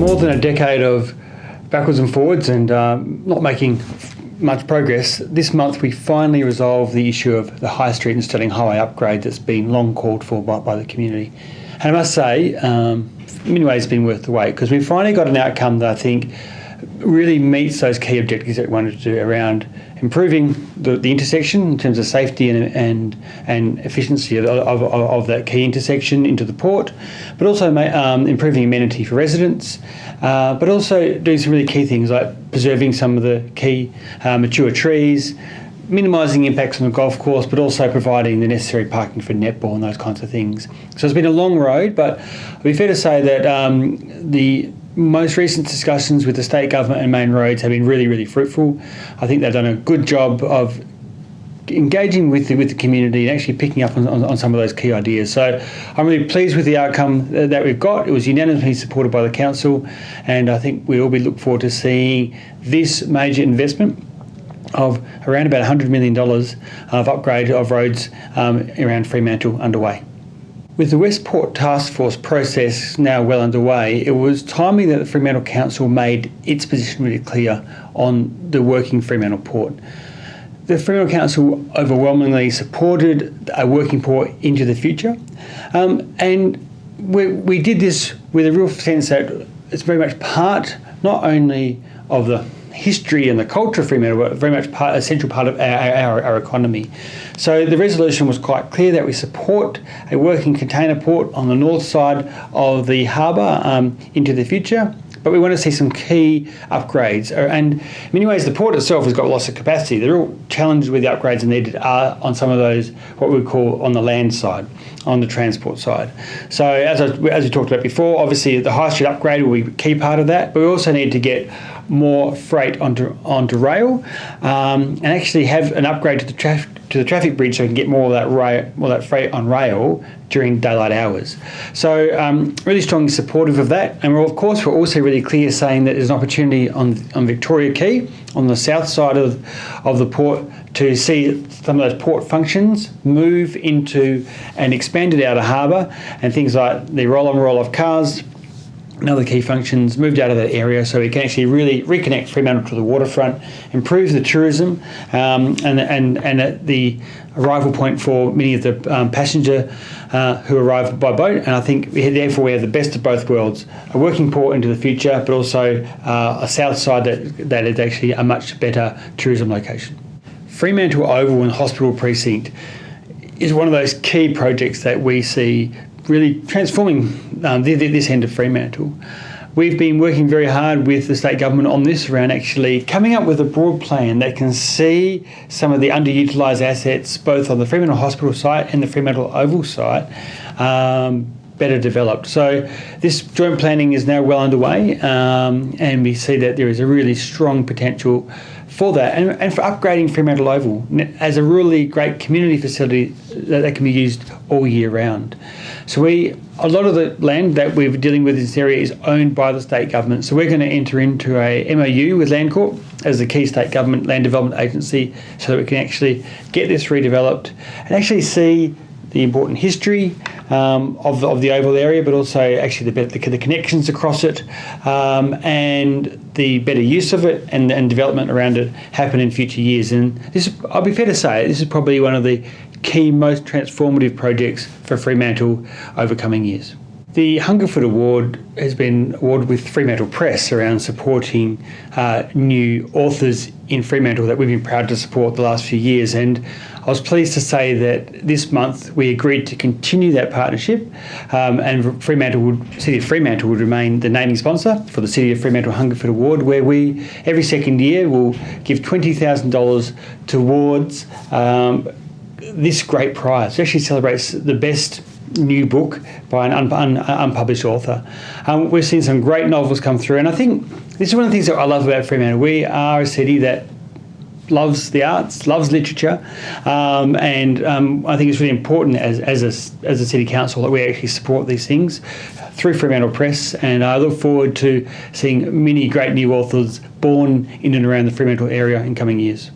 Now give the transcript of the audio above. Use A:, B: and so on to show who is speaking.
A: more than a decade of backwards and forwards and not making much progress, this month we finally resolved the issue of the High Street and Stirling Highway upgrade that's been long called for by the community. And I must say, in many ways it's been worth the wait, because we finally got an outcome that I think really meets those key objectives that we wanted to do around improving the intersection in terms of safety and efficiency of that key intersection into the port, but also improving amenity for residents, but also doing some really key things like preserving some of the key mature trees, minimising impacts on the golf course, but also providing the necessary parking for netball and those kinds of things. So it's been a long road, but it'd be fair to say that the most recent discussions with the state government and Main Roads have been really, really fruitful. I think they've done a good job of engaging with the community and actually picking up on some of those key ideas. So I'm really pleased with the outcome that we've got. It was unanimously supported by the council, and I think we all look forward to seeing this major investment of around about $100 million of upgrade of roads around Fremantle underway. With the Westport Task Force process now well underway, it was timely that the Fremantle Council made its position really clear on the working Fremantle Port. The Fremantle Council overwhelmingly supported a working port into the future, and we did this with a real sense that it's very much part not only of the history and the culture of Fremantle, but very much a central part of our economy. So the resolution was quite clear that we support a working container port on the north side of the harbour into the future, but we want to see some key upgrades. And in many ways, the port itself has got lots of capacity. The real challenges with the upgrades are needed are on some of those, what we call on the land side, on the transport side. So as we talked about before, obviously the High Street upgrade will be a key part of that, but we also need to get more freight onto rail and actually have an upgrade to the traffic bridge so we can get more of that freight on rail during daylight hours. So really strongly supportive of that, and we're also really clear saying that there's an opportunity on Victoria Quay on the south side of the port to see some of those port functions move into an expanded outer harbour, and things like the roll-on roll-off cars and other key functions moved out of that area so we can actually really reconnect Fremantle to the waterfront, improve the tourism and at the arrival point for many of the passenger who arrive by boat. And I think therefore we have the best of both worlds, a working port into the future, but also a south side that is actually a much better tourism location. Fremantle Oval and Hospital Precinct is one of those key projects that we see really transforming this end of Fremantle. We've been working very hard with the state government on this around actually coming up with a broad plan that can see some of the underutilised assets both on the Fremantle Hospital site and the Fremantle Oval site better developed. So this joint planning is now well underway, and we see that there is a really strong potential for that and for upgrading Fremantle Oval as a really great community facility that can be used all year round. So a lot of the land that we're dealing with in this area is owned by the state government. So we're going to enter into a MOU with Landcorp as the key state government land development agency so that we can actually get this redeveloped and actually see the important history of the Oval area, but also actually the connections across it and the better use of it and development around it happen in future years. And this, I'll be fair to say, this is probably one of the key, most transformative projects for Fremantle over coming years. The Hungerford Award has been awarded with Fremantle Press around supporting new authors in Fremantle that we've been proud to support the last few years, and I was pleased to say that this month we agreed to continue that partnership, and City of Fremantle would remain the naming sponsor for the City of Fremantle Hungerford Award, where we every second year will give $20,000 towards this great prize. It actually celebrates the best new book by an unpublished author. We've seen some great novels come through, and I think this is one of the things that I love about Fremantle. We are a city that loves the arts, loves literature, and I think it's really important as a city council that we actually support these things through Fremantle Press, and I look forward to seeing many great new authors born in and around the Fremantle area in coming years.